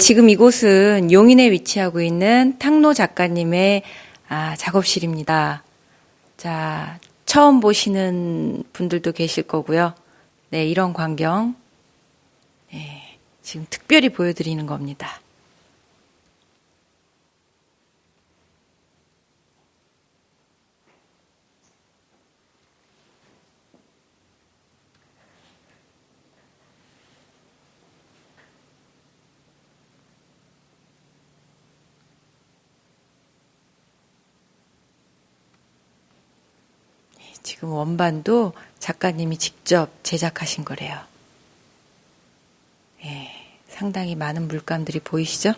지금 이곳은 용인에 위치하고 있는 탕로 작가님의 작업실입니다. 자, 처음 보시는 분들도 계실 거고요. 네, 이런 광경. 네, 지금 특별히 보여드리는 겁니다. 지금 원반도 작가님이 직접 제작하신 거래요. 예, 상당히 많은 물감들이 보이시죠?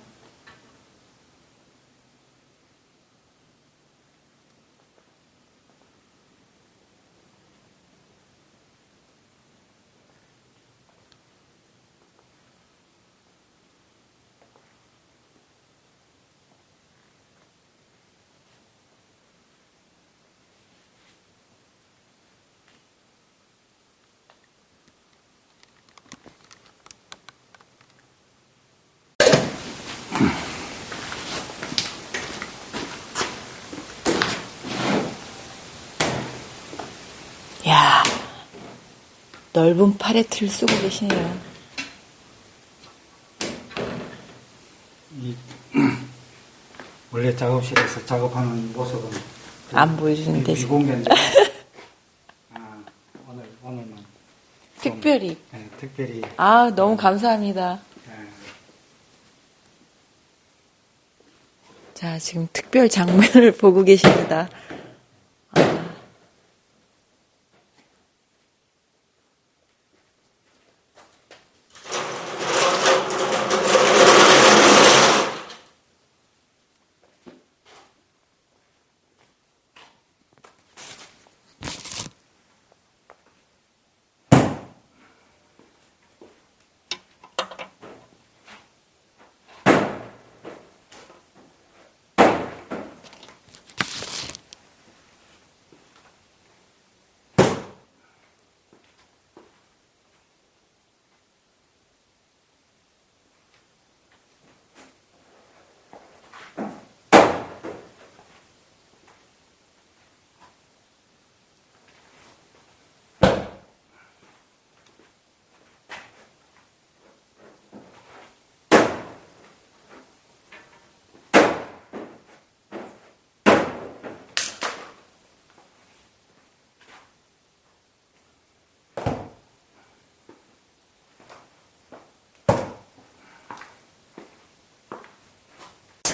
야, 넓은 팔레트를 쓰고 계시네요. 원래 작업실에서 작업하는 모습은 안 보여주는데 비공개인데 오늘은 특별히. 네, 특별히 너무 감사합니다. 네. 자, 지금 특별 장면을 보고 계십니다.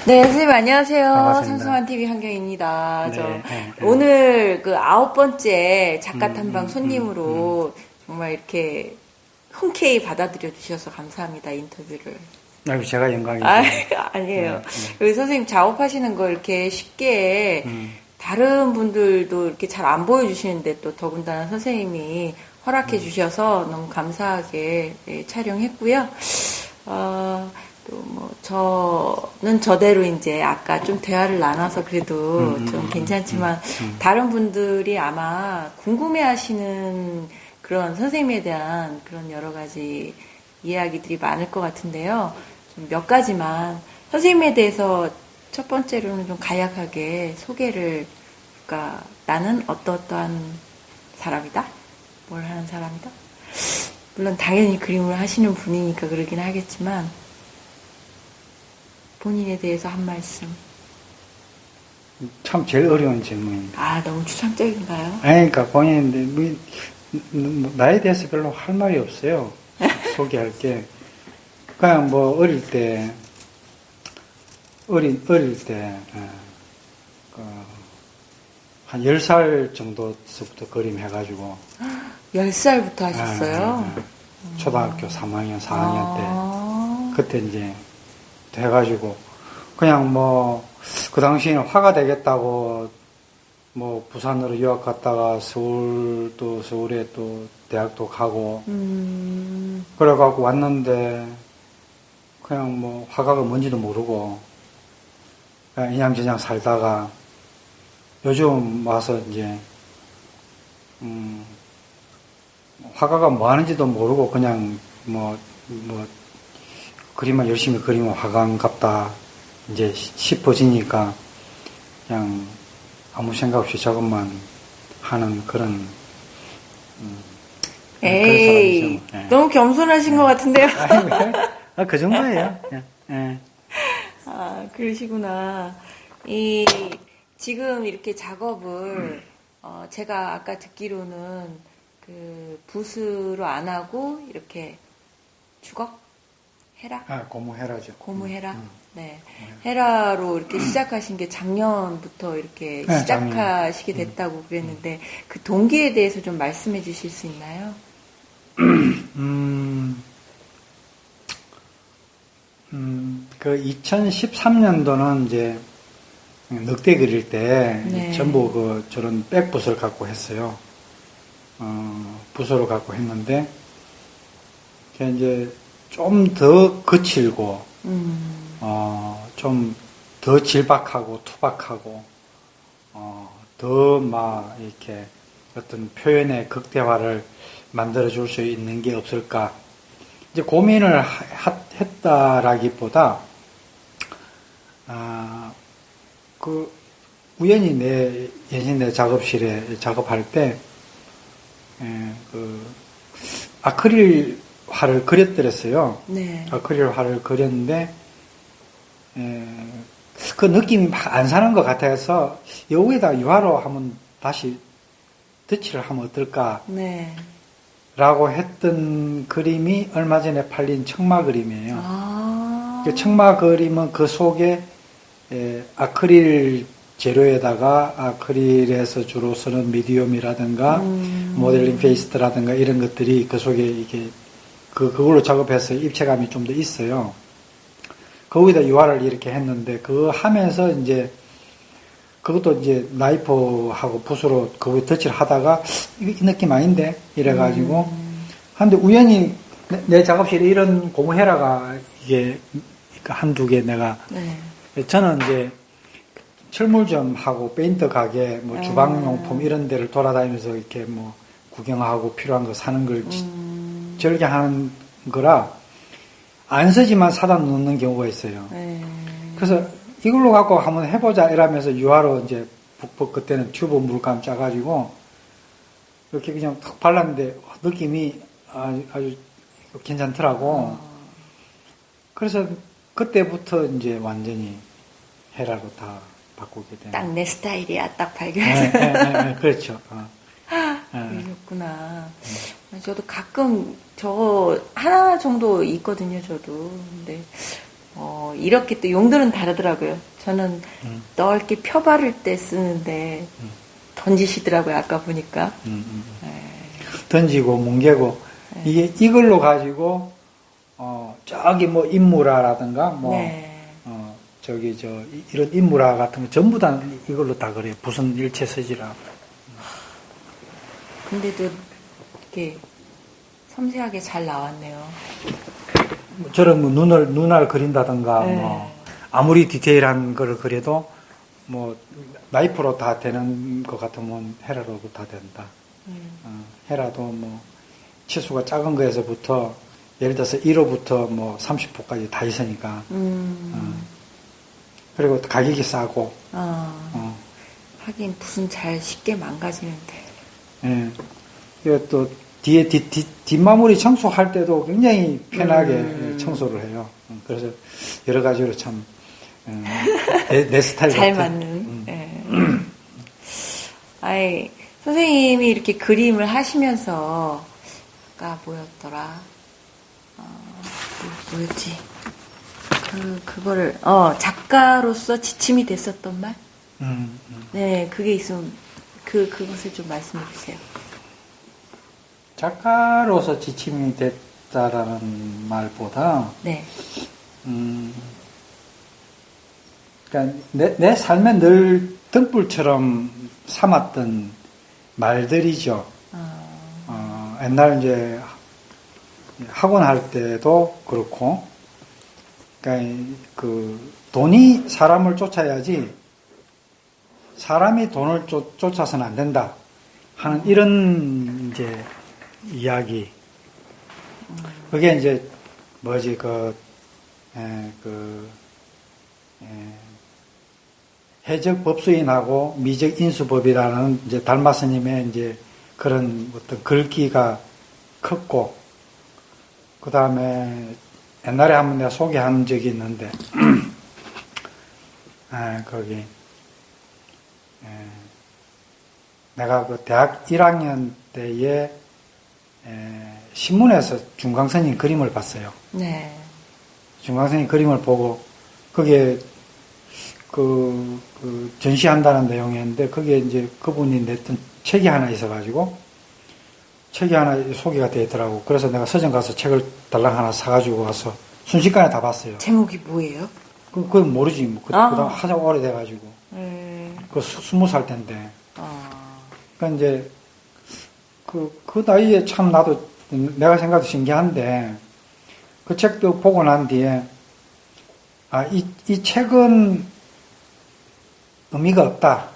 네, 선생님 안녕하세요. 반갑습니다. 상승한 TV 한경입니다. 네. 오늘 그 9번째 작가 탐방 손님으로 정말 이렇게 흔쾌히 받아들여 주셔서 감사합니다. 인터뷰를. 아이고, 제가 영광이죠. 아니에요. 여기 선생님 작업하시는 거 이렇게 쉽게 다른 분들도 이렇게 잘 안 보여주시는데 또 더군다나 선생님이 허락해 주셔서 너무 감사하게 촬영했고요. 또 저는 저대로 이제 아까 좀 대화를 나눠서 그래도 좀 괜찮지만 다른 분들이 아마 궁금해 하시는 그런 선생님에 대한 그런 여러 가지 이야기들이 많을 것 같은데요. 좀 몇 가지만 선생님에 대해서 첫 번째로는 좀 간략하게 소개를, 그러니까 나는 어떠한 사람이다? 뭘 하는 사람이다? 물론 당연히 그림을 하시는 분이니까 그러긴 하겠지만 본인에 대해서 한 말씀. 참 제일 어려운 질문입니다. 너무 추상적인가요? 그러니까 본인인데 나에 대해서 별로 할 말이 없어요. 소개할 게 그냥 어릴 때 한 10살 정도서부터 그림 해가지고 10살부터 하셨어요? 초등학교 3학년, 4학년 때 그때 이제 해가지고 그냥 그 당시에는 화가 되겠다고 부산으로 유학 갔다가 서울에 또 대학도 가고 그래갖고 왔는데 그냥 화가가 뭔지도 모르고 그냥 인양저냥 살다가 요즘 와서 이제 화가가 뭐 하는지도 모르고 그냥 그림만 열심히 그리면 화가인갑다 이제 싶어지니까 그냥 아무 생각 없이 저것만 하는 그런 에이, 그런 사람이죠. 너무 겸손하신 것 같은데요? 그 정도예요. 예. 아, 그러시구나. 지금 이렇게 작업을, 제가 아까 듣기로는 그 붓으로 안 하고 이렇게 주걱? 헤라? 고무헤라죠. 고무헤라? 네. 헤라로 이렇게 시작하신 게 작년부터 이렇게 시작하시게 됐다고 그랬는데, 그 동기에 대해서 좀 말씀해 주실 수 있나요? 그 2013년도는 이제 늑대 그릴 때 네. 전부 저런 백붓을 갖고 했어요. 붓으로 갖고 했는데, 그게 이제 좀 더 거칠고, 좀 더 질박하고 투박하고, 더 막 이렇게 어떤 표현의 극대화를 만들어줄 수 있는 게 없을까. 이제 고민을 했다라기보다, 우연히 내 작업실에 작업할 때, 아크릴 화를 그렸더랬어요. 네. 아크릴 화를 그렸는데, 그 느낌이 막 안 사는 것 같아서, 여기에다 유화로 한번 다시 덧칠을 하면 어떨까? 네. 라고 했던 그림이 얼마 전에 팔린 청마 그림이에요. 아. 그 청마 그림은 그 속에 아크릴 재료에다가 아크릴에서 주로 쓰는 미디움이라든가 모델링 페이스트라든가 이런 것들이 그 속에 이게 그걸로 작업해서 입체감이 좀 더 있어요. 거기다 유화를 이렇게 했는데 그거 하면서 이제 그것도 이제 나이프하고 붓으로 그거 덧칠 하다가 이 느낌 아닌데 이래가지고 한데 우연히 내 작업실에 이런 고무헤라가 이게 한두 개 내가 네. 저는 이제 철물점하고 페인트 가게 뭐 주방용품 이런 데를 돌아다니면서 이렇게 뭐 구경하고 필요한 거 사는 걸 즐겨하는 거라 안 쓰지만 사다 놓는 경우가 있어요. 그래서 이걸로 갖고 한번 해보자 이러면서 유화로 이제 북북 그때는 튜브 물감 짜가지고 이렇게 그냥 탁 발랐는데 느낌이 아주 괜찮더라고. 그래서 그때부터 이제 완전히 헤라로 다 바꾸게 되는. 딱 내 스타일이야, 딱 발견해서. 네, 그렇죠. 그러셨구나. 저도 가끔 저 하나 정도 있거든요, 저도. 근데 이렇게 또 용도는 다르더라고요. 저는 넓게 펴 바를 때 쓰는데 던지시더라고요, 아까 보니까. 던지고 뭉개고 이게 이걸로 가지고 저기 뭐 인물화라든가 뭐 이런 인물화 같은 거 전부 다 이걸로 다 그래요. 붓은 일체 쓰지라. 근데도 이렇게 섬세하게 잘 나왔네요. 저런 뭐 눈알 그린다든가 뭐 아무리 디테일한 걸 그려도 뭐 나이프로 다 되는 것 같으면 헤라로도 다 된다. 헤라도 뭐 치수가 작은 거에서부터 예를 들어서 1호부터 뭐 30호까지 다 있으니까. 그리고 가격이 싸고. 하긴 붓은 잘 쉽게 망가지는데. 예. 그리고 또 뒤에 뒷마무리 청소할 때도 굉장히 편하게 청소를 해요. 그래서 여러 가지로 참 내 스타일 잘 같은. 맞는. 아이, 선생님이 이렇게 그림을 하시면서 아까 뭐였더라? 뭐였지? 그거를 작가로서 지침이 됐었던 말? 네, 그게 있으면 그것을 좀 말씀해 주세요. 작가로서 지침이 됐다라는 말보다, 네. 그러니까 내 삶에 늘 등불처럼 삼았던 말들이죠. 옛날 이제 학원 할 때도 그렇고, 그러니까 그 돈이 사람을 쫓아야지 사람이 돈을 쫓아서는 안 된다 하는 이런 이제 이야기. 그게 이제 뭐지 해적 법수인하고 미적 인수법이라는 이제 달마 스님의 이제 그런 어떤 글귀가 컸고, 그 다음에 옛날에 한번 내가 소개한 적이 있는데, 거기, 내가 그 대학 1학년 때에 신문에서 중광선님 그림을 봤어요. 네. 중광선님 그림을 보고, 그게 그 전시한다는 내용이었는데, 거기에 이제 그분이 냈던 책이 하나 있어가지고, 책이 하나 소개가 되어 있더라고. 그래서 내가 서점 가서 책을 달랑 하나 사가지고 가서 순식간에 다 봤어요. 제목이 뭐예요? 그건 모르지. 뭐. 그다음 하자 오래돼가지고. 그 20살 텐데. 그러니까 이제, 그 나이에 참 나도, 내가 생각도 신기한데, 그 책도 보고 난 뒤에, 이 책은 의미가 없다.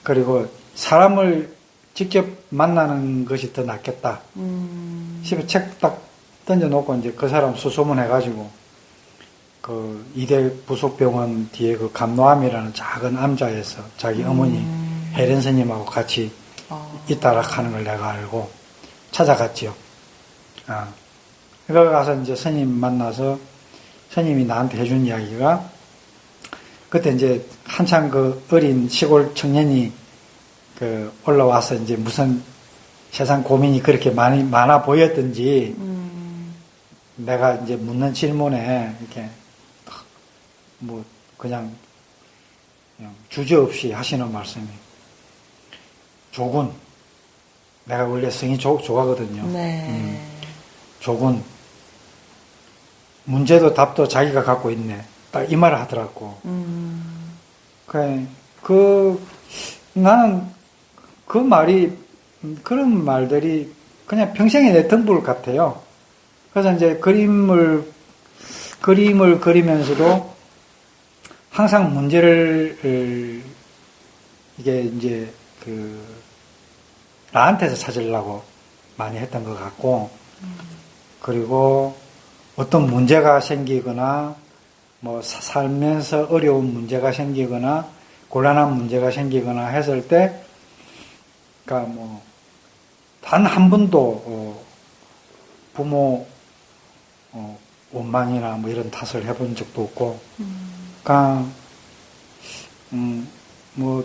그리고 사람을 직접 만나는 것이 더 낫겠다. 싶어 책 딱 던져놓고 이제 그 사람 수소문해가지고, 그 이대 부속병원 뒤에 그 감로암이라는 작은 암자에서 자기 어머니 혜련 스님하고 같이 있다라 하는 걸 내가 알고 찾아갔지요. 그거 가서 이제 스님 만나서 스님이 나한테 해준 이야기가, 그때 이제 한창 그 어린 시골 청년이 그 올라와서 이제 무슨 세상 고민이 그렇게 많아 보였던지, 내가 이제 묻는 질문에 이렇게 뭐 그냥 주저없이 하시는 말씀이, 조군, 내가 원래 성이 조가거든요. 네. 조군, 문제도 답도 자기가 갖고 있네. 딱 이 말을 하더라고. 나는 그 말이, 그런 말들이 그냥 평생의 내 덤불 같아요. 그래서 이제 그림을 그리면서도 항상 문제를, 이게 이제 나한테서 찾으려고 많이 했던 것 같고, 그리고 어떤 문제가 생기거나, 뭐, 살면서 어려운 문제가 생기거나, 곤란한 문제가 생기거나 했을 때, 그러니까 뭐, 단 한 번도, 부모, 원망이나 뭐 이런 탓을 해본 적도 없고, 그러니까, 뭐,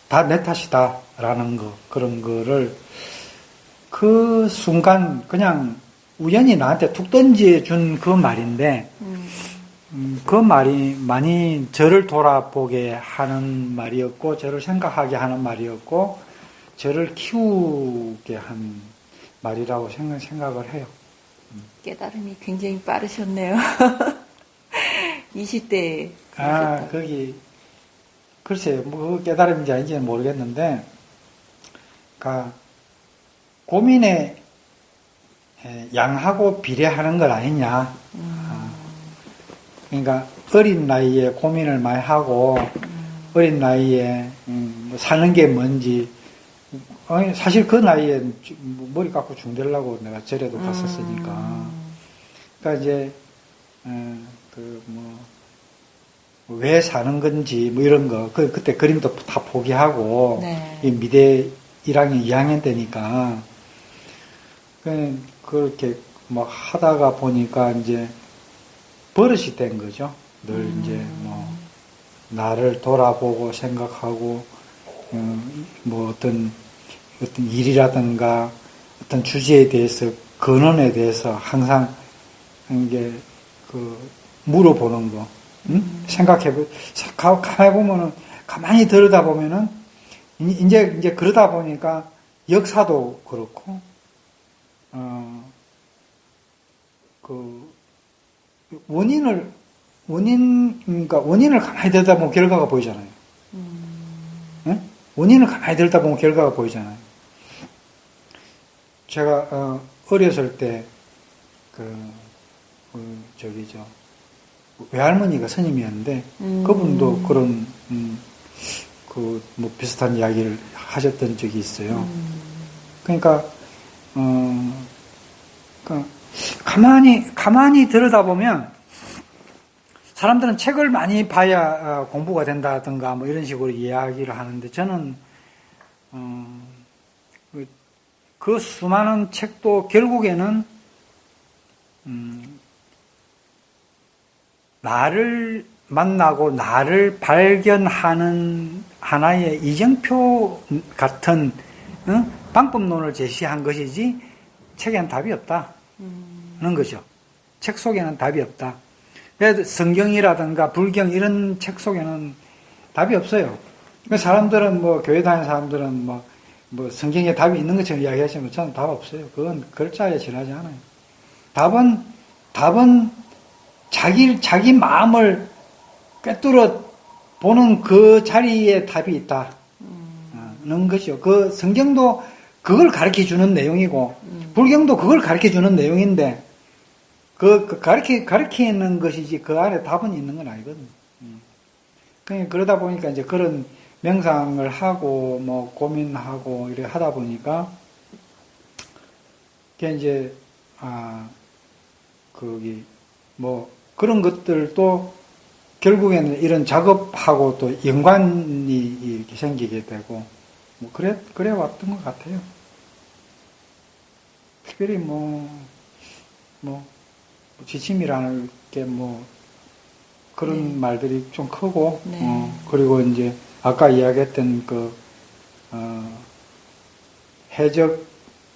다 내 탓이다라는 거, 그런 거를 그 순간 그냥 우연히 나한테 툭 던져준 그 말인데, 그 말이 많이 저를 돌아보게 하는 말이었고, 저를 생각하게 하는 말이었고, 저를 키우게 한 말이라고 생각을 해요. 깨달음이 굉장히 빠르셨네요. 20대. 거기, 글쎄, 뭐, 깨달음인지 아닌지는 모르겠는데, 그러니까, 고민에 양하고 비례하는 것 아니냐. 그러니까, 어린 나이에 고민을 많이 하고, 어린 나이에, 뭐 사는 게 뭔지, 사실 그 나이에 머리 깎고 중대려고 내가 절에도 갔었으니까. 그러니까 이제, 왜 사는 건지, 뭐 이런 거, 그때 그림도 다 포기하고, 네. 이 미대 1학년, 2학년 때니까, 그렇게 뭐 하다가 보니까 이제 버릇이 된 거죠. 늘 이제 뭐, 나를 돌아보고 생각하고, 뭐 어떤 일이라든가, 어떤 주제에 대해서, 근원에 대해서 항상, 이게, 물어보는 거. 가만히 보면은, 가만히 들여다보면은, 이제 그러다 보니까 역사도 그렇고, 그러니까 원인을 가만히 들여다보면 결과가 보이잖아요. 네? 원인을 가만히 들여다보면 결과가 보이잖아요. 제가, 어렸을 때, 외할머니가 스님이었는데, 그분도 그런, 뭐 비슷한 이야기를 하셨던 적이 있어요. 그러니까, 가만히 들여다보면 사람들은 책을 많이 봐야 공부가 된다든가 뭐 이런 식으로 이야기를 하는데 저는 그 수많은 책도 결국에는 나를 만나고 나를 발견하는 하나의 이정표 같은 방법론을 제시한 것이지 책에는 답이 없다는 거죠. 책 속에는 답이 없다. 그래도 성경이라든가 불경 이런 책 속에는 답이 없어요. 사람들은 뭐 교회 다니는 사람들은 뭐 성경에 답이 있는 것처럼 이야기하시면 저는 답 없어요. 그건 글자에 지나지 않아요. 답은 자기 마음을 꿰뚫어 보는 그 자리에 답이 있다는 것이요. 그 성경도 그걸 가르쳐 주는 내용이고 불경도 그걸 가르쳐 주는 내용인데 가르치는 것이지 그 안에 답은 있는 건 아니거든요. 그러다 보니까 이제 그런 명상을 하고 뭐 고민하고 이렇게 하다 보니까 그게 이제 그런 것들도 결국에는 이런 작업하고 또 연관이 이렇게 생기게 되고 뭐 그래 왔던 것 같아요. 특별히 지침이라는 게 그런 말들이 좀 크고 그리고 이제 아까 이야기했던 해적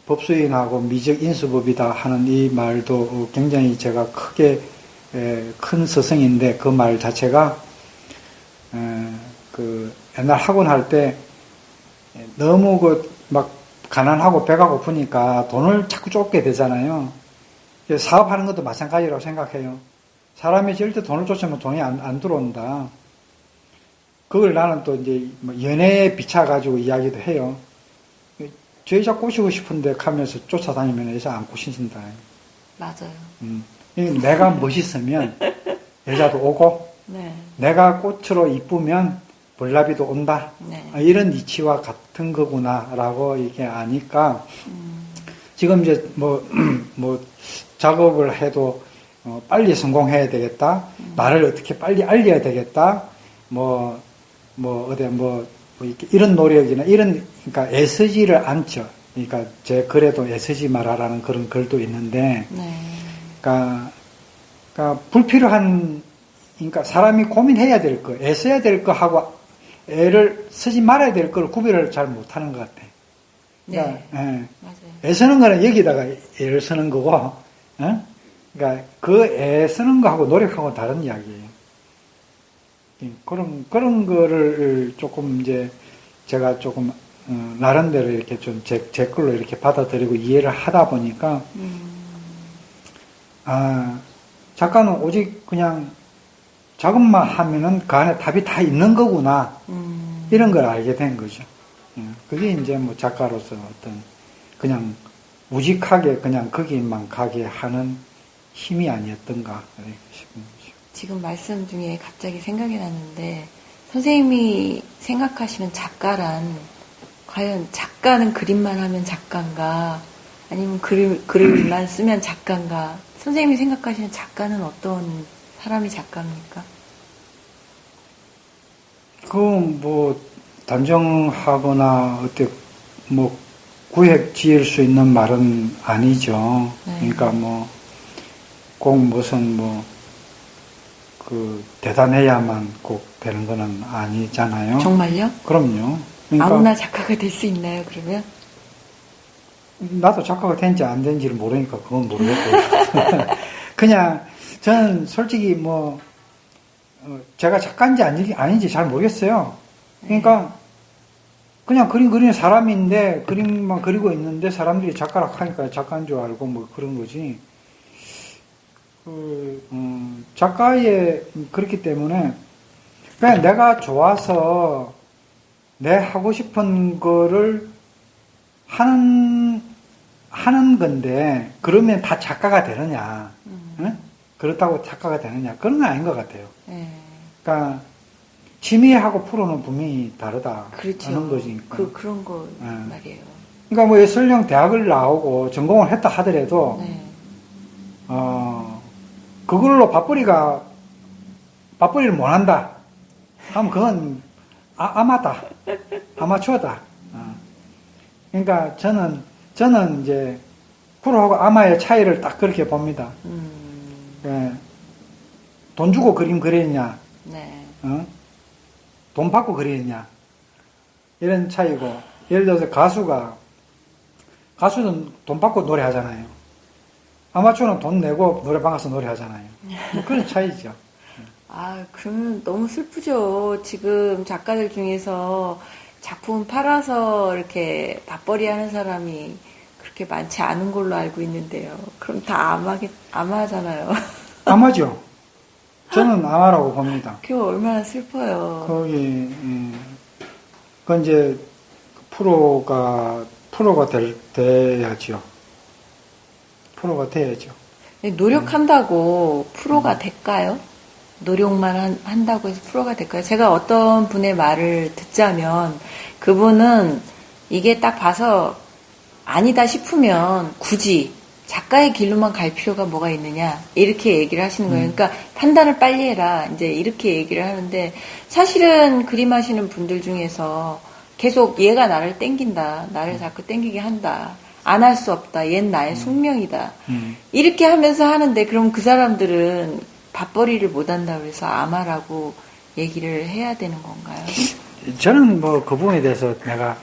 법수인하고 미적 인수법이다 하는 이 말도 굉장히 제가 크게 큰 서성인데 그 말 자체가 옛날 학원 할 때 너무 가난하고 배가 고프니까 돈을 자꾸 쫓게 되잖아요. 사업하는 것도 마찬가지라고 생각해요. 사람이 절대 돈을 쫓으면 돈이 안 들어온다. 그걸 나는 또 이제 연애에 비춰가지고 이야기도 해요. 여자 꼬시고 싶은데 가면서 쫓아다니면 여자 안 꼬신다. 맞아요. 내가 멋있으면 여자도 오고, 네. 내가 꽃으로 이쁘면 볼나비도 온다. 네. 이런 이치와 같은 거구나라고 이게 아니까, 지금 이제 작업을 해도 빨리 성공해야 되겠다. 나를 어떻게 빨리 알려야 되겠다. 이런 노력이나 그러니까 애쓰지를 않죠. 그러니까 제 글에도 애쓰지 말아라는 그런 글도 있는데, 네. 그러니까 불필요한, 그러니까 사람이 고민해야 될 거, 애써야 될 거 하고 애를 쓰지 말아야 될 걸 구별을 잘 못하는 것 같아. 그러니까, 네. 맞아요. 애쓰는 거는 여기다가 애를 쓰는 거고, 그러니까 그 애쓰는 거하고 노력하고 다른 이야기예요. 그런 거를 조금 이제 제가 조금 나름대로 이렇게 좀 제 걸로 이렇게 받아들이고 이해를 하다 보니까 작가는 오직 그냥 작업만 하면은 그 안에 답이 다 있는 거구나 이런 걸 알게 된 거죠. 그게 이제 작가로서 어떤 그냥 우직하게 그냥 거기만 가게 하는 힘이 아니었던가 싶은 거죠. 지금 말씀 중에 갑자기 생각이 났는데 선생님이 생각하시는 작가란 과연 작가는 그림만 하면 작가인가 아니면 글만 쓰면 작가인가 선생님이 생각하시는 작가는 어떤 사람이 작가입니까? 단정하거나 구획 지을 수 있는 말은 아니죠. 네. 그러니까 꼭 무슨 대단해야만 꼭 되는 거는 아니잖아요. 정말요? 그럼요. 그러니까 아무나 작가가 될 수 있나요, 그러면? 나도 작가가 된지 안 된지를 모르니까 그건 모르겠고요. 그냥 저는 솔직히 제가 작가인지 아닌지 잘 모르겠어요. 그러니까 그냥 그림 그리는 사람인데 그림만 그리고 있는데 사람들이 작가라고 하니까 작가인 줄 알고 그런 거지. 그렇기 때문에 그냥 내가 좋아서 내 하고 싶은 거를 하는 건데 그러면 다 작가가 되느냐? 응? 그렇다고 작가가 되느냐? 그런 건 아닌 것 같아요. 그러니까 취미하고 프로는 분명히 다르다. 그렇죠. 하는 거지. 그런 거 말이에요. 그러니까 설령 대학을 나오고 전공을 했다 하더라도 그걸로 밥벌이를 못한다 하면 그건 아마다, 아마추어다. 그러니까 저는 이제 프로하고 아마의 차이를 딱 그렇게 봅니다. 예. 돈 주고 그림 그리느냐, 네. 돈 받고 그리느냐, 이런 차이고, 예를 들어서 가수는 돈 받고 노래하잖아요. 아마추어는 돈 내고 노래방 가서 노래하잖아요. 뭐 그런 차이죠. 그러면 너무 슬프죠. 지금 작가들 중에서 작품 팔아서 이렇게 밥벌이 하는 사람이 그렇게 많지 않은 걸로 알고 있는데요. 그럼 다 아마잖아요. 아마죠. 저는 아마라고 봅니다. 그게 얼마나 슬퍼요. 그건 이제 프로가 돼야죠. 프로가 돼야죠. 노력한다고 프로가 될까요? 노력만 한다고 해서 프로가 될까요? 제가 어떤 분의 말을 듣자면 그분은 이게 딱 봐서 아니다 싶으면 굳이 작가의 길로만 갈 필요가 뭐가 있느냐 이렇게 얘기를 하시는 거예요. 그러니까 판단을 빨리 해라 이제 이렇게 얘기를 하는데 사실은 그림 하시는 분들 중에서 계속 얘가 나를 땡긴다. 나를 자꾸 땡기게 한다. 안 할 수 없다. 얜 나의 숙명이다. 이렇게 하면서 하는데 그럼 그 사람들은 밥벌이를 못한다고 해서 아마라고 얘기를 해야 되는 건가요? 저는 뭐 그 부분에 대해서 내가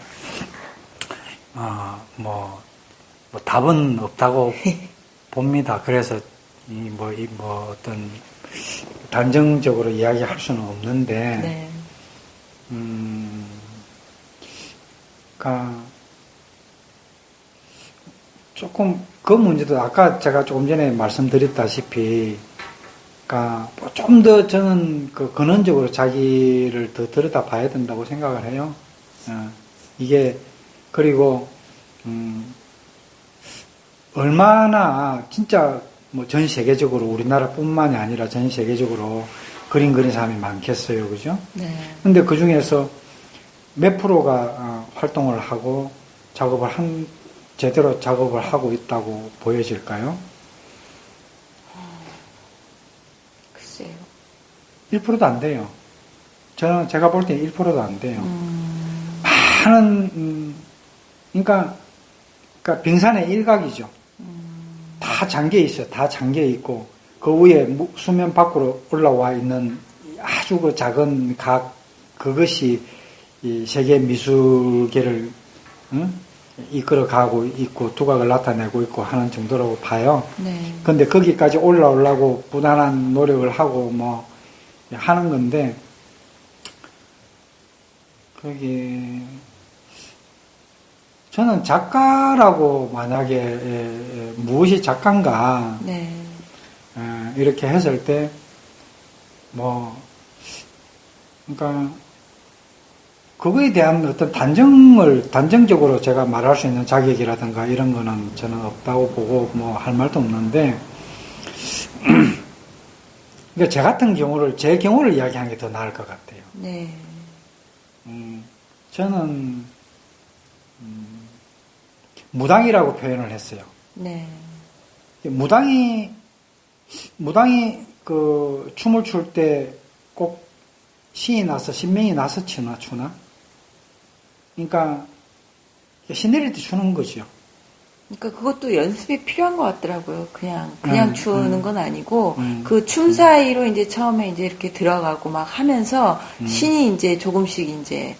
뭐 답은 없다고 봅니다. 그래서 어떤 단정적으로 이야기할 수는 없는데, 네. 그러니까 조금 그 문제도 아까 제가 조금 전에 말씀드렸다시피, 그러니까 좀 더 저는 그 근원적으로 자기를 더 들여다 봐야 된다고 생각을 해요. 이게 그리고 얼마나 진짜 뭐 전 세계적으로 우리나라뿐만이 아니라 전 세계적으로 그림 그리는 사람이 많겠어요, 그죠? 네. 근데 그 중에서 몇 프로가 활동을 하고 제대로 작업을 하고 있다고 보여질까요? 글쎄요. 1%도 안 돼요. 제가 볼 때는 1%도 안 돼요. 많은, 그러니까 빙산의 일각이죠. 다 잠겨 있어요. 다 잠겨 있고, 그 위에 수면 밖으로 올라와 있는 아주 그 작은 그것이 이 세계 미술계를, 이끌어가고 있고, 두각을 나타내고 있고 하는 정도라고 봐요. 네. 근데 거기까지 올라오려고 부단한 노력을 하고 뭐, 하는 건데, 저는 작가라고 만약에 무엇이 작가인가 네. 이렇게 했을 때 그러니까 그거에 대한 어떤 단정적으로 제가 말할 수 있는 자격이라든가 이런 거는 저는 없다고 보고 뭐 할 말도 없는데 그러니까 제 같은 경우를 제 경우를 이야기하는 게 더 나을 것 같아요. 네. 저는 무당이라고 표현을 했어요. 네. 무당이 그 춤을 출 때 꼭 신명이 나서 추나? 그러니까 신내릴 때 추는 거죠. 그러니까 그것도 연습이 필요한 것 같더라고요. 그냥 추는 건 아니고 그 춤 사이로 이제 처음에 이제 이렇게 들어가고 막 하면서 신이 이제 조금씩 이제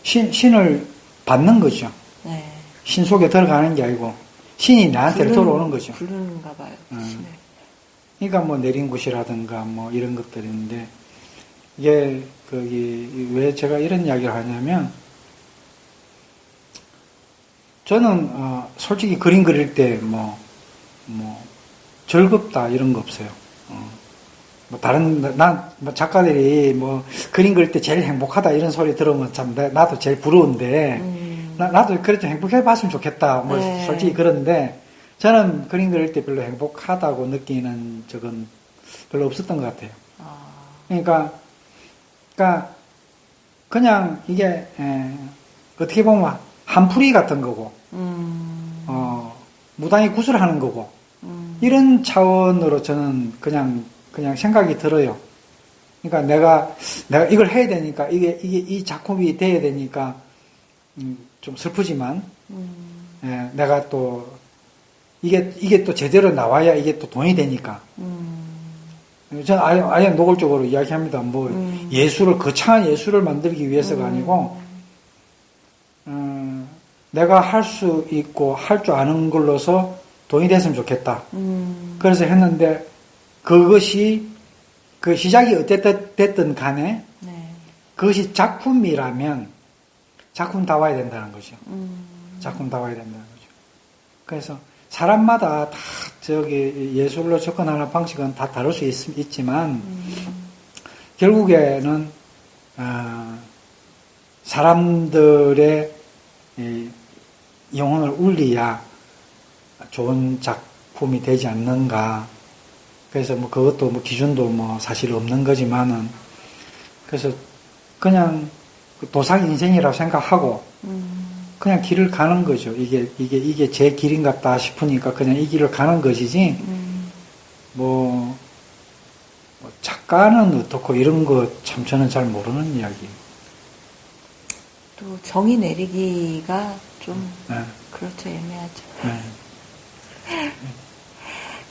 신을 받는 거죠. 네. 신 속에 들어가는 게 아니고 신이 나한테 들어오는 거죠. 부르는가 봐요. 신을. 그러니까 뭐 내린굿이라든가 뭐 이런 것들인데 이게 왜 제가 이런 이야기를 하냐면 저는 솔직히 그림 그릴 때 뭐 즐겁다 이런 거 없어요. 뭐 작가들이 뭐 그림 그릴 때 제일 행복하다 이런 소리 들으면 참 나도 제일 부러운데 나도 그래 좀 행복해 봤으면 좋겠다. 뭐 네. 솔직히 그런데 저는 그림 그릴 때 별로 행복하다고 느끼는 적은 별로 없었던 것 같아요. 그러니까 그냥 이게 어떻게 보면 한풀이 같은 거고 무당이 구슬하는 거고 이런 차원으로 저는 그냥 생각이 들어요. 그러니까 내가 이걸 해야 되니까, 이 작품이 돼야 되니까, 좀 슬프지만, 예, 내가 또, 이게 또 제대로 나와야 이게 또 돈이 되니까. 저는 아예 노골적으로 이야기합니다. 뭐, 예술을, 거창한 예술을 만들기 위해서가 아니고, 내가 할 수 있고, 할 줄 아는 걸로서 돈이 됐으면 좋겠다. 그래서 했는데, 그것이, 그 시작이 어땠든 간에, 네. 그것이 작품이라면, 작품다워야 된다는 거죠. 작품다워야 된다는 거죠. 그래서, 사람마다 다 예술로 접근하는 방식은 다 다를 수 있지만, 결국에는, 사람들의 영혼을 울려야 좋은 작품이 되지 않는가. 그래서 뭐 그것도 뭐 기준도 뭐 사실 없는 거지만은, 그래서 그냥 도상 인생이라고 생각하고, 그냥 길을 가는 거죠. 이게 제 길인갑다 싶으니까 그냥 이 길을 가는 것이지, 뭐 작가는 어떻고 이런 거 참 저는 잘 모르는 이야기. 또 정의 내리기가 좀, 네. 그렇죠. 애매하죠. 네.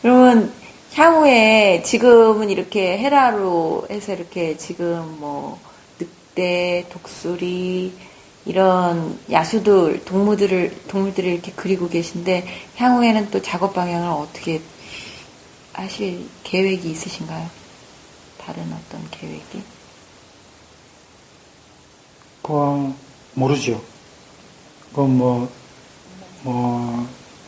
그러면 향후에 지금은 이렇게 헤라로 해서 이렇게 지금 뭐 늑대, 독수리, 이런 야수들, 동물들을 이렇게 그리고 계신데, 향후에는 또 작업 방향을 어떻게 하실 계획이 있으신가요? 다른 어떤 계획이? 그건 모르죠. 그건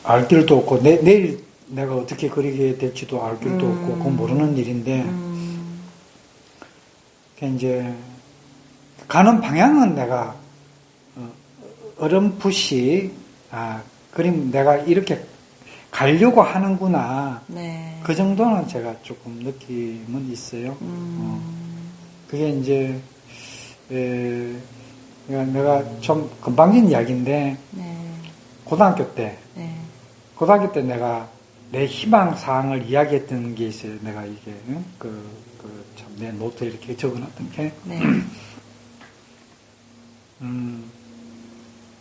알 길도 없고, 내일 내가 어떻게 그리게 될지도 알 길도 없고, 그건 모르는 일인데, 이제, 가는 방향은 내가, 어렴풋이, 그림 내가 이렇게 가려고 하는구나. 네. 그 정도는 제가 조금 느낌은 있어요. 그게 이제, 내가 좀 금방진 이야기인데, 네. 고등학교 때 네. 내가 내 희망사항을 이야기했던 게 있어요. 내가 이게, 참 내 노트에 이렇게 적어놨던 게. 네.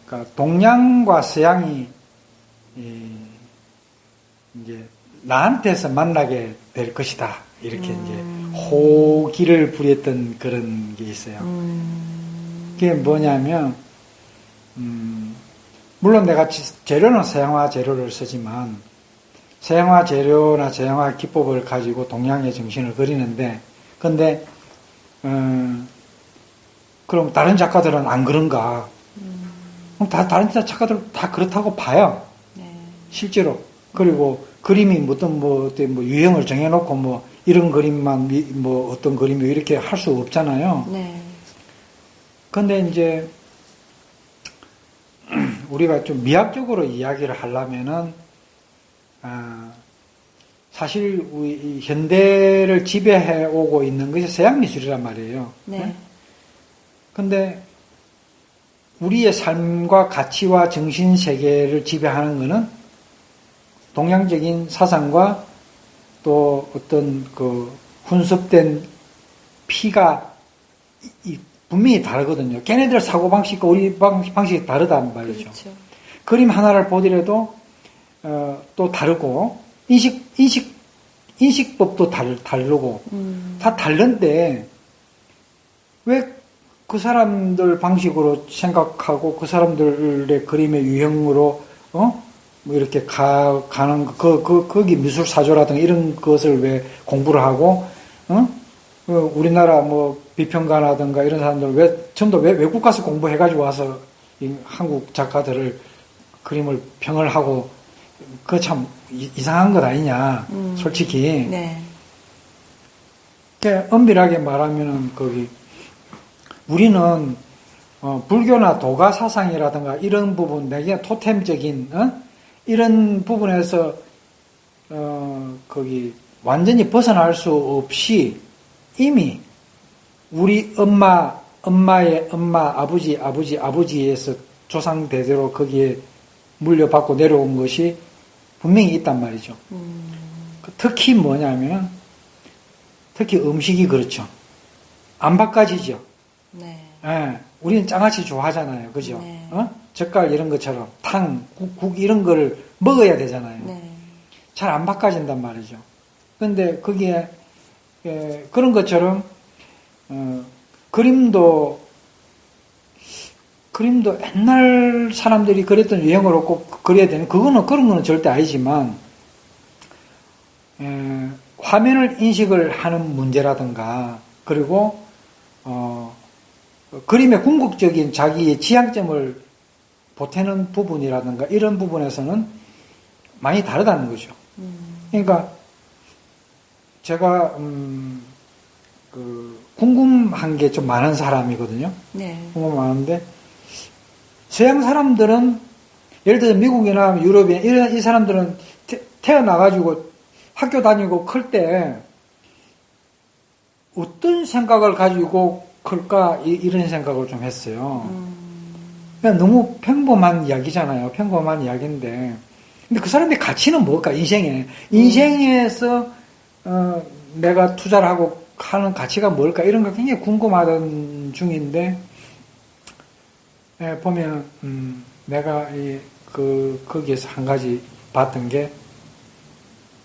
그러니까 동양과 서양이 이제 나한테서 만나게 될 것이다. 이렇게 이제 호기를 부렸던 그런 게 있어요. 그게 뭐냐면, 물론 내가 재료는 서양화 재료를 쓰지만, 서양화 재료나 서양화 기법을 가지고 동양의 정신을 그리는데, 근데, 그럼 다른 작가들은 안 그런가? 그럼 다른 작가들 다 그렇다고 봐요. 네. 실제로. 그리고 그림이 어떤 유형을 정해놓고 이런 그림만 어떤 그림이 이렇게 할 수 없잖아요. 네. 근데 이제 우리가 좀 미학적으로 이야기를 하려면은, 사실 우리 현대를 지배해 오고 있는 것이 서양 미술이란 말이에요. 네. 근데 우리의 삶과 가치와 정신 세계를 지배하는 것은 동양적인 사상과 또 어떤 그 훈습된 피가 분명히 다르거든요. 걔네들 사고방식과 우리 방식이 다르단 말이죠. 그렇죠. 그림 하나를 보더라도 또 다르고 인식법도 다르고 다 다른데 왜 그 사람들 방식으로 생각하고 그 사람들의 그림의 유형으로 뭐 이렇게 가는 거기 미술 사조라든가 이런 것을 왜 공부를 하고 우리나라 비평가라든가 이런 사람들 전부 왜 외국 가서 공부해가지고 와서 이 한국 작가들을 그림을 평을 하고 그거 참 이상한 것 아니냐 솔직히. 네. 엄밀하게 말하면은 우리는 불교나 도가 사상이라든가 이런 부분 내게 토템적인 이런 부분에서 완전히 벗어날 수 없이 이미 우리 엄마의 엄마, 아버지에서 조상 대대로 거기에 물려받고 내려온 것이 분명히 있단 말이죠. 특히 뭐냐면, 특히 음식이 그렇죠. 안 바꿔지죠. 네. 예, 우리는 장아찌 좋아하잖아요. 그죠? 네. 젓갈 이런 것처럼 탕, 국 이런 거를 먹어야 되잖아요. 네. 잘 안 바꿔진단 말이죠. 근데 거기에, 그런 것처럼, 그림도 옛날 사람들이 그랬던 유행어로 꼭 그려야 되는, 그런 거는 절대 아니지만, 화면을 인식을 하는 문제라든가, 그리고, 그림의 궁극적인 자기의 지향점을 보태는 부분이라든가, 이런 부분에서는 많이 다르다는 거죠. 그러니까, 제가, 궁금한 게 좀 많은 사람이거든요. 네. 궁금한데, 서양 사람들은, 예를 들어서 미국이나 유럽이나 이 사람들은 태어나가지고 학교 다니고 클 때 어떤 생각을 가지고 클까, 이런 생각을 좀 했어요. 그냥 너무 평범한 이야기잖아요. 평범한 이야기인데. 근데 그 사람의 가치는 뭘까, 인생에. 인생에서, 내가 투자를 하고 하는 가치가 뭘까, 이런 거 굉장히 궁금하던 중인데, 보면, 내가 거기에서 한 가지 봤던 게,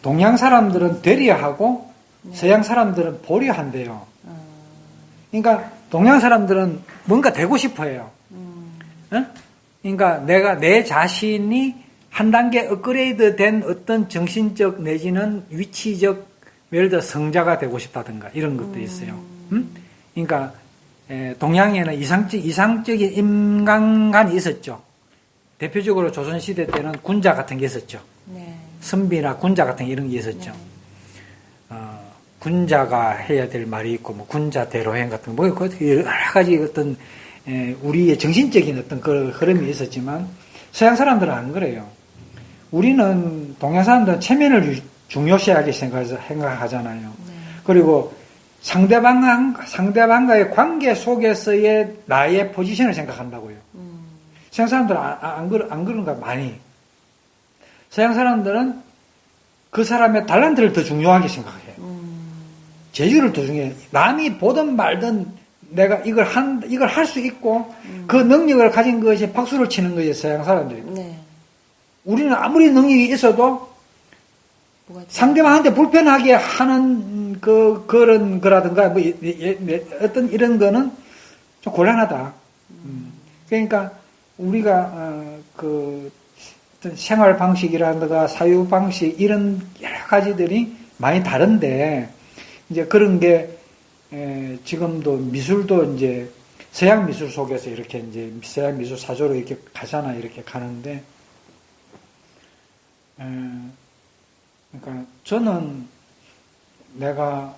동양 사람들은 되려하고, 네. 서양 사람들은 보려 한대요. 그러니까, 동양 사람들은 뭔가 되고 싶어 해요. 그러니까 내 자신이 한 단계 업그레이드 된 어떤 정신적 내지는 위치적, 예를 들어 성자가 되고 싶다든가 이런 것도 있어요. 그러니까 동양에는 이상적인 인간관이 있었죠. 대표적으로 조선시대 때는 군자 같은 게 있었죠. 네. 선비나 군자 같은 이런 게 있었죠. 네. 군자가 해야 될 말이 있고, 뭐 군자 대로행 같은 거, 뭐 여러 가지 어떤 우리의 정신적인 어떤 그 흐름이 있었지만 서양 사람들은 안 그래요. 우리는 동양 사람들은 체면을 중요시하게 생각하잖아요. 네. 그리고 상대방과의 관계 속에서의 나의 포지션을 생각한다고요. 서양 사람들은 안 그런가, 많이. 서양 사람들은 그 사람의 달란트를 더 중요하게 생각해요. 재주를 더 중요해요. 남이 보든 말든 내가 이걸 할 수 있고, 그 능력을 가진 것이 박수를 치는 거예요, 서양 사람들이. 네. 우리는 아무리 능력이 있어도 상대방한테 불편하게 하는 그런 거라든가, 뭐, 어떤 이런 거는 좀 곤란하다. 그러니까 우리가, 어떤 생활 방식이라든가 사유 방식, 이런 여러 가지들이 많이 다른데, 이제 그런 게, 지금도 미술도 이제 서양 미술 속에서 이렇게 이제 서양 미술 사조로 이렇게 가잖아, 이렇게 가는데, 그러니까 저는 내가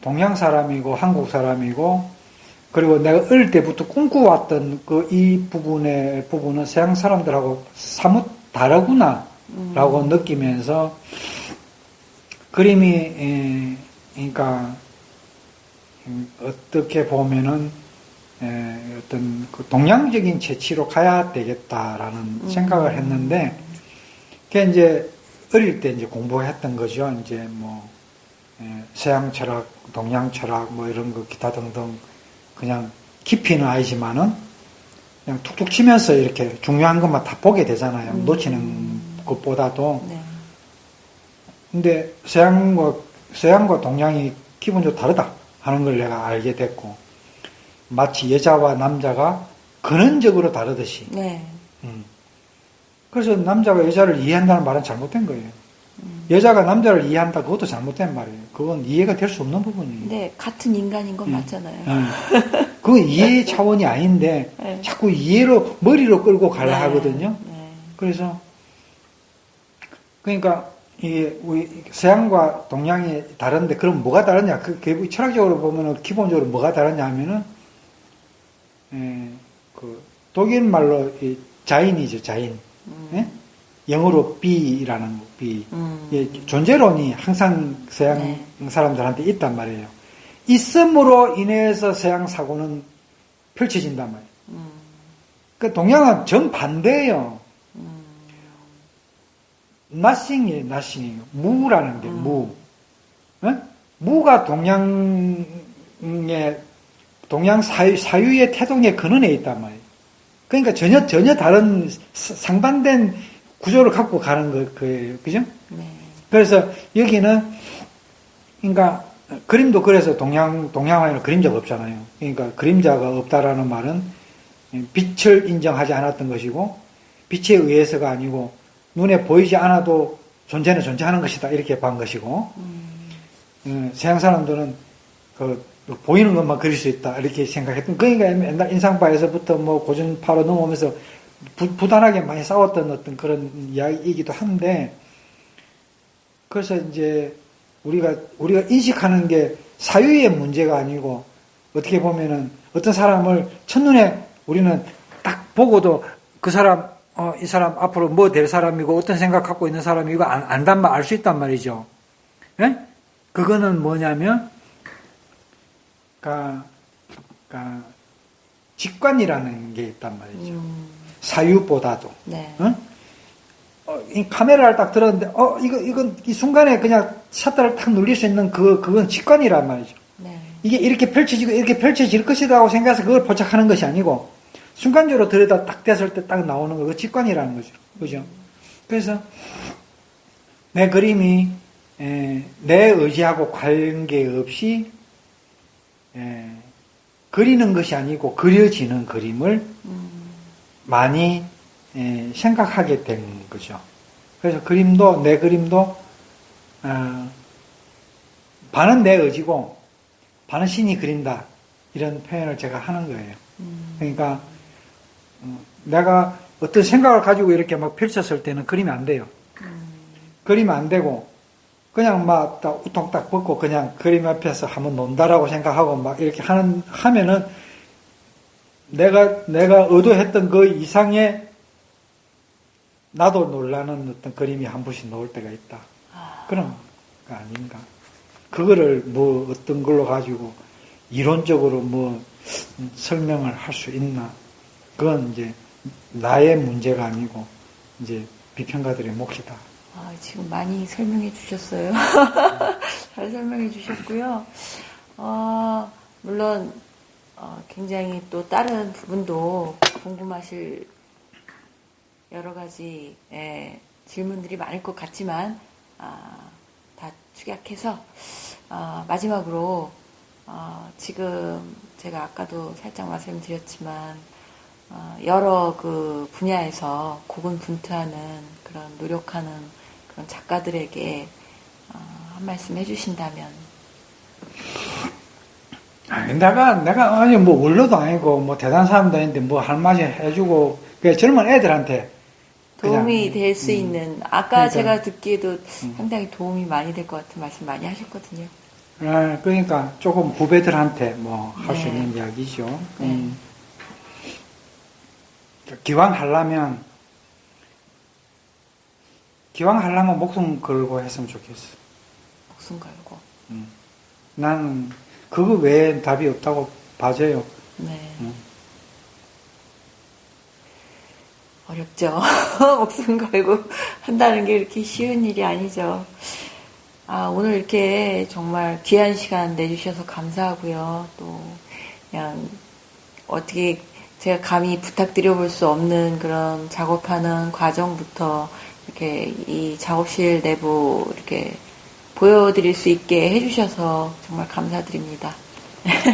동양 사람이고 한국 사람이고, 그리고 내가 어릴 때부터 꿈꿔왔던 이 부분은 서양 사람들하고 사뭇 다르구나라고 느끼면서 그림이, 그러니까 어떻게 보면은 어떤 그 동양적인 재치로 가야 되겠다라는 생각을 했는데, 그게 이제 어릴 때 이제 공부했던 거죠. 이제 뭐 서양 철학, 동양 철학 뭐 이런 거 기타 등등, 그냥 깊이는 아니지만은 그냥 툭툭 치면서 이렇게 중요한 것만 다 보게 되잖아요. 놓치는 것보다도. 네. 근데 서양과 동양이 기본적으로 다르다 하는 걸 내가 알게 됐고, 마치 여자와 남자가 근원적으로 다르듯이. 네. 그래서 남자가 여자를 이해한다는 말은 잘못된 거예요. 여자가 남자를 이해한다, 그것도 잘못된 말이에요. 그건 이해가 될 수 없는 부분이에요. 네, 같은 인간인 건 맞잖아요. 그건 이해 차원이 아닌데, 네. 자꾸 이해로, 머리로 끌고 가려 하거든요. 네. 그래서, 그러니까, 이게, 우리, 서양과 동양이 다른데, 그럼 뭐가 다르냐? 철학적으로 보면은, 기본적으로 뭐가 다르냐 하면은, 독일 말로, 자인이죠, 자인. 예? 영어로 B라는 B. 존재론이 항상 서양 사람들한테 있단 말이에요. 있음으로 인해서 서양 사고는 펼쳐진단 말이에요. 그 동양은 정반대예요. nothing이에요, nothing이에요. 무라는 게, 무. 어? 무가 동양 사유의 태동의 근원에 있단 말이에요. 그러니까 전혀 다른 상반된 구조를 갖고 가는 거예요. 그죠? 네. 그래서 여기는, 그러니까, 그림도 그래서 동양화에는 그림자가 없잖아요. 그러니까 그림자가 없다라는 말은 빛을 인정하지 않았던 것이고, 빛에 의해서가 아니고, 눈에 보이지 않아도 존재는 존재하는 것이다. 이렇게 본 것이고, 서양 사람들은 보이는 것만 그릴 수 있다. 이렇게 생각했던, 그러니까 옛날 인상파에서부터 뭐 고전파로 넘어오면서 부단하게 많이 싸웠던 어떤 그런 이야기이기도 한데, 그래서 이제 우리가 인식하는 게 사유의 문제가 아니고, 어떻게 보면은 어떤 사람을 첫눈에 우리는 딱 보고도 그 사람, 이 사람 앞으로 뭐 될 사람이고 어떤 생각 갖고 있는 사람이고 안단 말 알 수 있단 말이죠. 예? 그거는 뭐냐면, 직관이라는 게 있단 말이죠. 사유보다도. 네. 이 카메라를 딱 들었는데, 이건 이 순간에 그냥 셔터를 탁 눌릴 수 있는 그건 직관이란 말이죠. 네. 이게 이렇게 펼쳐지고 이렇게 펼쳐질 것이라고 생각해서 그걸 포착하는 것이 아니고, 순간적으로 들여다 딱 댔을 때 딱 나오는 거, 그 직관이라는 거죠. 그죠? 그래서, 내 그림이, 내 의지하고 관계없이, 그리는 것이 아니고 그려지는 그림을 많이 생각하게 된 거죠. 그래서 내 그림도 반은 내 의지고 반은 신이 그린다, 이런 표현을 제가 하는 거예요. 그러니까 내가 어떤 생각을 가지고 이렇게 막 펼쳤을 때는 그리면 안 돼요. 그리면 안 되고 그냥 막 딱 우통 딱 벗고 그냥 그림 앞에서 한번 논다라고 생각하고 막 이렇게 하면은 내가 의도했던 그 이상의 나도 놀라는 어떤 그림이 한 번씩 나올 때가 있다. 그런 거 아닌가. 그거를 뭐 어떤 걸로 가지고 이론적으로 뭐 설명을 할 수 있나. 그건 이제 나의 문제가 아니고 이제 비평가들의 몫이다. 지금 많이 설명해 주셨어요. 잘 설명해 주셨고요. 물론 굉장히 또 다른 부분도 궁금하실 여러 가지 질문들이 많을 것 같지만 다 축약해서 마지막으로 지금 제가 아까도 살짝 말씀드렸지만 여러 그 분야에서 고군분투하는 그런 노력하는 그런 작가들에게 한 말씀 해주신다면. 내가 아니 뭐 원로도 아니고 뭐 대단한 사람도 아닌데 뭐 할 말이 해주고 그 젊은 애들한테 도움이 될 수 있는, 아까 그러니까, 제가 듣기에도 상당히 도움이 많이 될 것 같은 말씀 많이 하셨거든요. 그러니까 조금 후배들한테 뭐 할 수 있는 이야기죠. 기왕 하려면 목숨 걸고 했으면 좋겠어. 목숨 걸고. 나는 그거 외에 답이 없다고 봐줘요. 네. 어렵죠. 목숨 걸고 한다는 게 이렇게 쉬운 일이 아니죠. 오늘 이렇게 정말 귀한 시간 내주셔서 감사하고요. 또 그냥 어떻게 제가 감히 부탁드려볼 수 없는 그런 작업하는 과정부터 이렇게 이 작업실 내부 이렇게 보여드릴 수 있게 해주셔서 정말 감사드립니다.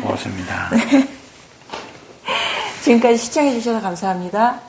고맙습니다. 지금까지 시청해주셔서 감사합니다.